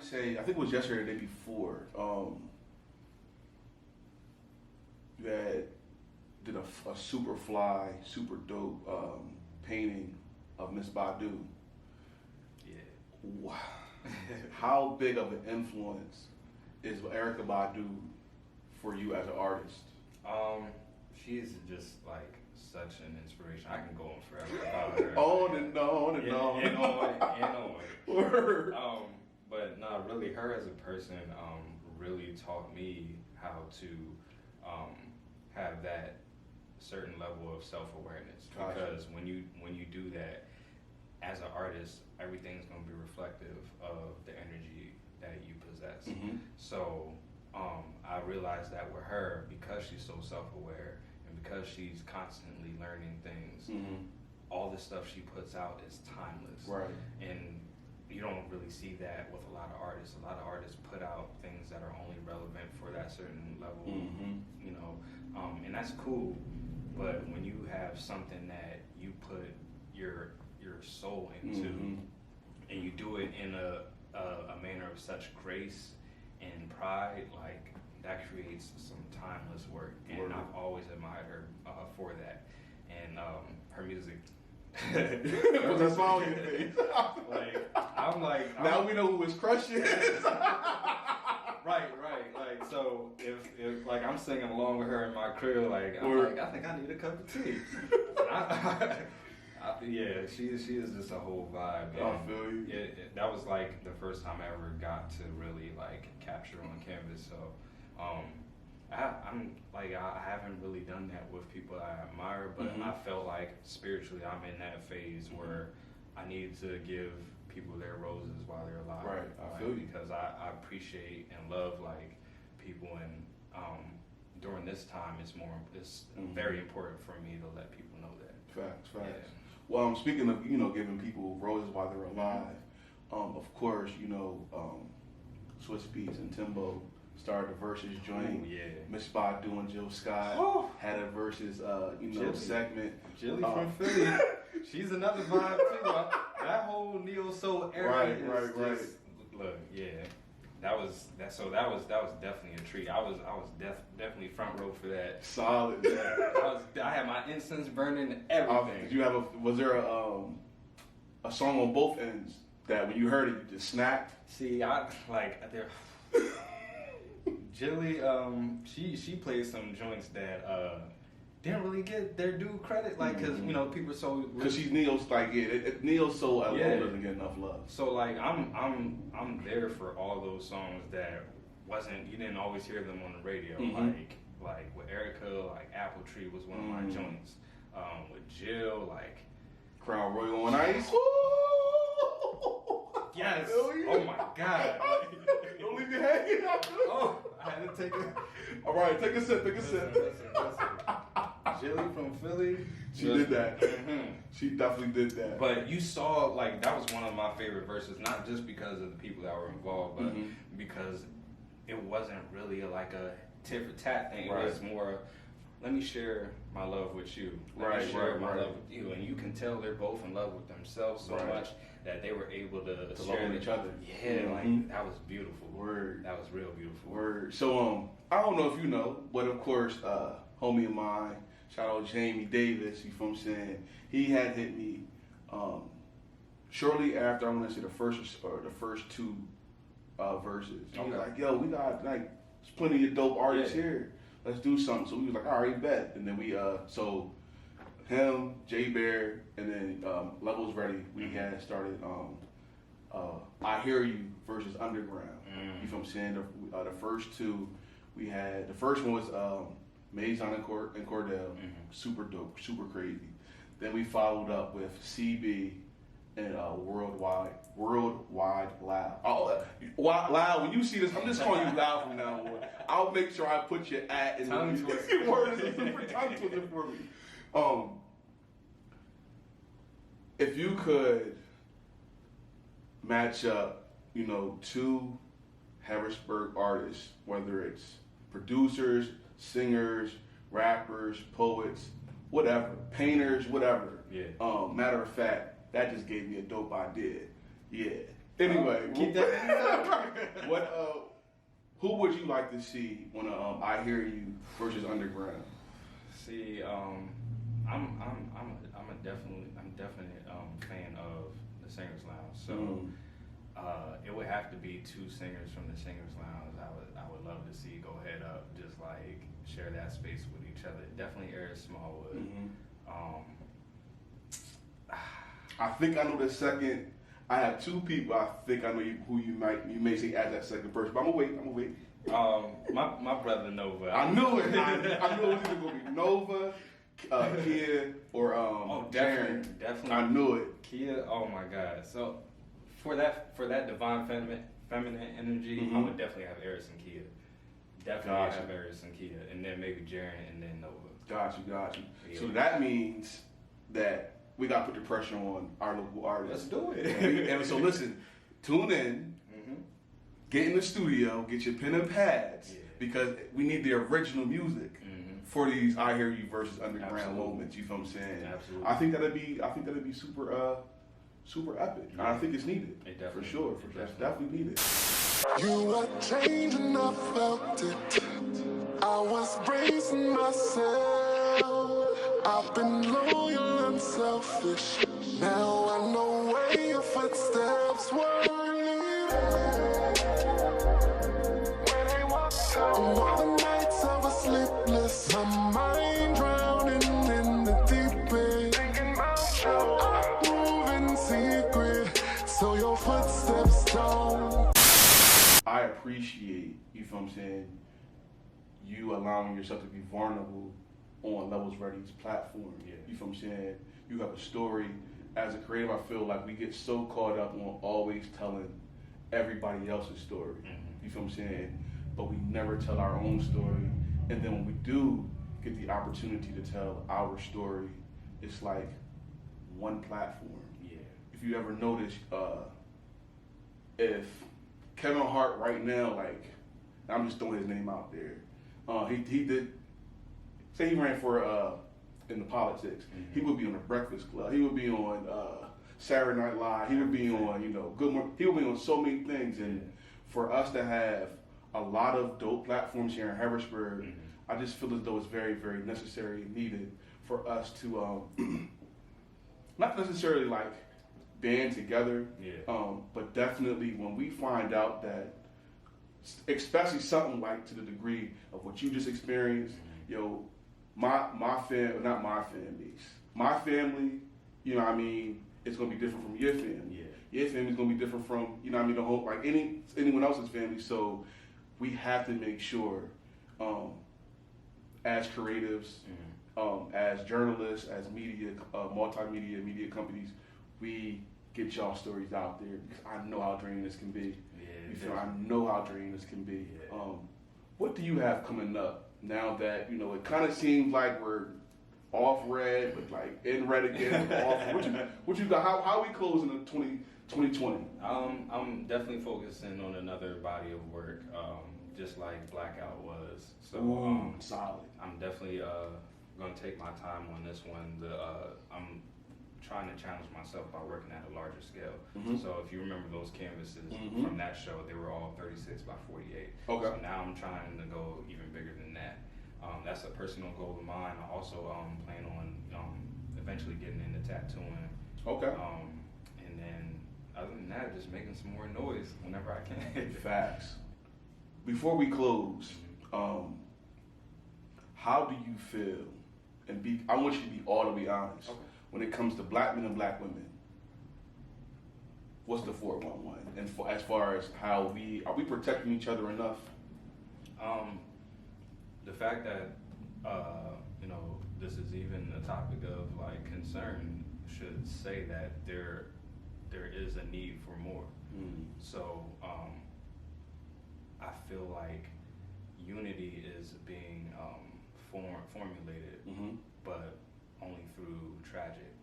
say, I think it was yesterday or the day before, you did a super fly, super dope painting of Miss Badu. Yeah. Wow. How big of an influence is Erykah Badu for you as an artist? She's just like such an inspiration. I can go on forever about her. On and on and on. And on. Word. But no, really, her as a person really taught me how to have that certain level of self-awareness. Because when you do that as an artist, everything's going to be reflective of the energy that you possess. Mm-hmm. So I realized that with her, because she's so self-aware and because she's constantly learning things, mm-hmm. all the stuff she puts out is timeless. Right. And you don't really see that with a lot of artists. A lot of artists put out things that are only relevant for that certain level, mm-hmm. you know, and that's cool. But when you have something that you put your soul into, mm-hmm. and you do it in a manner of such grace and pride, like that creates some timeless work. And I've always admired her for that. And her music. What's that smile on your face? I'm like, now we know who his crush is. Right. Like, so if like I'm singing along with her in my crib, like I'm like, I think I need a cup of tea. Yeah, she is just a whole vibe. I feel you. That was like the first time I ever got to really like capture on canvas. So, I'm like, I haven't really done that with people I admire, but mm-hmm. I felt like spiritually I'm in that phase mm-hmm. where I need to give people their roses while they're alive. Right, I feel you. Because I appreciate and love like people, and during this time it's mm-hmm. very important for me to let people know that. Facts. Yeah. Well, speaking of, giving people roses while they're alive, of course, Swiss Beats and Timbo started the Versus joint. Ooh, yeah. Miss Badu and Jill Scott had a Versus, segment. Jilly from Philly, she's another vibe too. That whole neo soul era is look, yeah. That was definitely a treat. I was definitely front row for that. Solid. I had my incense burning and everything. Did you have was there a song on both ends that when you heard it you just snapped? See, I like there. Jilly, she played some joints that didn't really get their due credit, like, because people are so, because she's neo's like neo soul alone doesn't get enough love. So like I'm there for all those songs that you didn't always hear them on the radio. Mm-hmm. Like with Erykah, like Apple Tree was one of my joints. With Jill, like Crown Royal on Ice. Yes. Oh my God. Don't leave me hanging out. Oh, I had to take it. All right, take a sip. Listen. Jilly from Philly. She did that. Mm-hmm. She definitely did that. But you saw, like, that was one of my favorite verses, not just because of the people that were involved, but because it wasn't really like a tit for tat thing. It was more, let me share my love with you. Let me share my love with you. And you can tell they're both in love with themselves so much that they were able to share love each other. Yeah, like that was beautiful. Word. That was real beautiful. Word. So I don't know if you know, but of course, homie of mine, shout out Jamie Davis, you know what I'm saying? He had hit me shortly after I want to say the first two verses. He was like, yo, we got like there's plenty of dope artists here. Let's do something. So we was like, all right, bet. And then we so him, Jay Bear, and then Levels Ready, we had started I Hear You versus Underground. You know what I'm saying? The first two we had, the first one was Maison and Cordell, super dope, super crazy. Then we followed up with CB and Worldwide Loud. Loud, when you see this, I'm just calling you Loud from now on. I'll make sure I put your at in the word. It's a super tongue twister for me. If you could match up, two Harrisburg artists, whether it's producers, singers, rappers, poets, whatever, painters, whatever. Yeah. Matter of fact, that just gave me a dope idea. Yeah. Anyway, keep that. What who would you like to see on I Hear You versus Underground? See, I'm definitely fan of the Singers Lounge. So it would have to be two singers from the Singers Lounge. I would love to see go head up, just like share that space with each other. Definitely Airis Smallwood. I think I know the second. I have two people. I think I know who you may say as that second person. But I'm gonna wait. My brother Nova. I knew it. I knew it was either gonna be Nova, Kia, or definitely. I knew it. Kia. Oh my God. So for that divine feminine energy, I would definitely have Airis and Kia. Definitely have Airis and Kia, and then maybe Jaren and then Nova. Got you. Yeah. So that means that we got to put the pressure on our local artists. Let's do it. And so listen, tune in, get in the studio, get your pen and pads, because we need the original music for these I Hear You versus Underground moments. You feel what I'm saying? Absolutely. I think that'd be super epic. Yeah. I think it's needed. For sure. It's definitely needed. You were changing, I felt it. I was bracing myself. I've been loyal and selfish. Now I know where your footsteps were leading. When I walked out, all the nights I was sleepless. My mind drowning in the deep end. Thinking about you. I move in secret, so your footsteps don't. I appreciate, you feel what I'm saying, you allowing yourself to be vulnerable on Levels Ready's platform. Yeah. You feel what I'm saying? You have a story. As a creative, I feel like we get so caught up on always telling everybody else's story. You feel what I'm saying? But we never tell our own story. And then when we do get the opportunity to tell our story, it's like one platform. Yeah. If you ever notice, if Kevin Hart right now, like, I'm just throwing his name out there. He did, say he ran for in the politics. He would be on the Breakfast Club. He would be on Saturday Night Live. He would be on, Good Morning. He would be on so many things. And for us to have a lot of dope platforms here in Harrisburg, I just feel as though it's very, very necessary and needed for us to not necessarily like band together, but definitely when we find out that, especially something like to the degree of what you just experienced, my family, it's gonna be different from your family. Your family's gonna be different from, the whole, like anyone else's family. So we have to make sure, as creatives, as journalists, as media, multimedia media companies, we get y'all stories out there, because I know how draining this can be. I know how draining this can be. What do you have coming up now that, it kind of seems like we're off red, but like in red again, off? What you got? How are we closing in 2020? I'm definitely focusing on another body of work, just like Blackout was. So solid. I'm definitely gonna take my time on this one. I'm trying to challenge myself by working at a larger scale. So if you remember those canvases from that show, they were all 36 by 48. Okay. So now I'm trying to go even bigger than that. That's a personal goal of mine. I also plan on eventually getting into tattooing. Okay. And then other than that, just making some more noise whenever I can. Facts. Before we close, how do you feel? And I want you to be all the way honest. Okay. When it comes to black men and black women, what's the 411? And as far as how are we protecting each other enough? The fact that this is even a topic of like concern should say that there is a need for more. So I feel like unity is being formulated, but only through tragedy.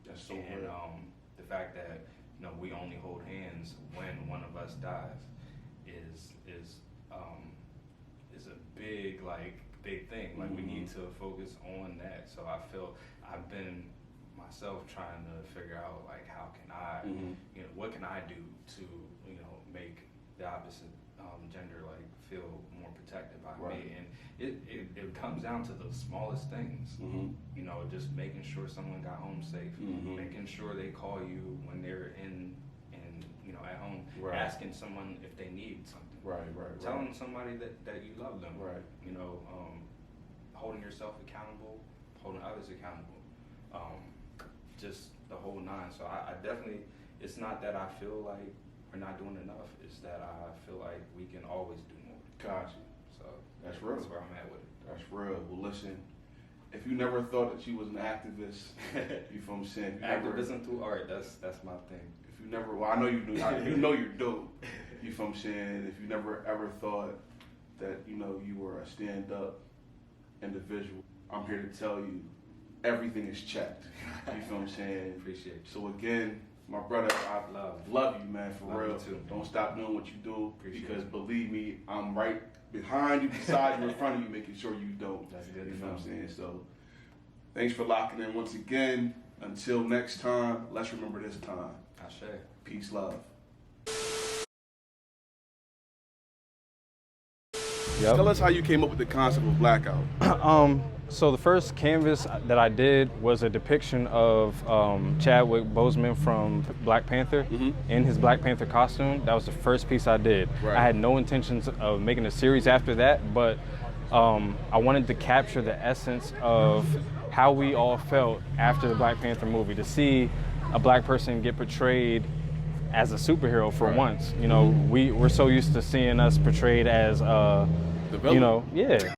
That's so and the fact that we only hold hands when one of us dies is a big thing. Like we need to focus on that. So I feel I've been myself trying to figure out like how can I what can I do to make opposite gender like feel more protected by Right. me. And it comes down to the smallest things. You know, just making sure someone got home safe, making sure they call you when they're in you know, at home, asking someone if they need something. Telling somebody that you love them. You know, holding yourself accountable, holding others accountable. Just the whole nine. So I definitely, it's not that I feel like we're not doing enough. It's that I feel like we can always do more. Gotcha. So that's real. That's where I'm at with it. That's real. Well, listen, if you never thought that you was an activist, you feel what I'm saying? Activism through art, that's my thing. If you never, well, I know you do. You know you're dope. You feel what I'm saying? If you never ever thought that, you know, you were a stand-up individual, I'm here to tell you, everything is checked. You feel what I'm saying? Appreciate you. So again, my brother, I love you, man, for love real. You too. Don't stop doing what you do. Appreciate because it. believe me, I'm right behind you, beside you, in front of you, making sure you don't. That's good. You know what I'm saying? So thanks for locking in once again. Until next time, let's remember this time. Ashe. Peace, love. Yep. Tell us how you came up with the concept of Blackout. So the first canvas that I did was a depiction of Chadwick Boseman from Black Panther in his Black Panther costume. That was the first piece I did. Right. I had no intentions of making a series after that, but I wanted to capture the essence of how we all felt after the Black Panther movie, to see a black person get portrayed as a superhero for once. You know, we're so used to seeing us portrayed as, the villain. you know, yeah.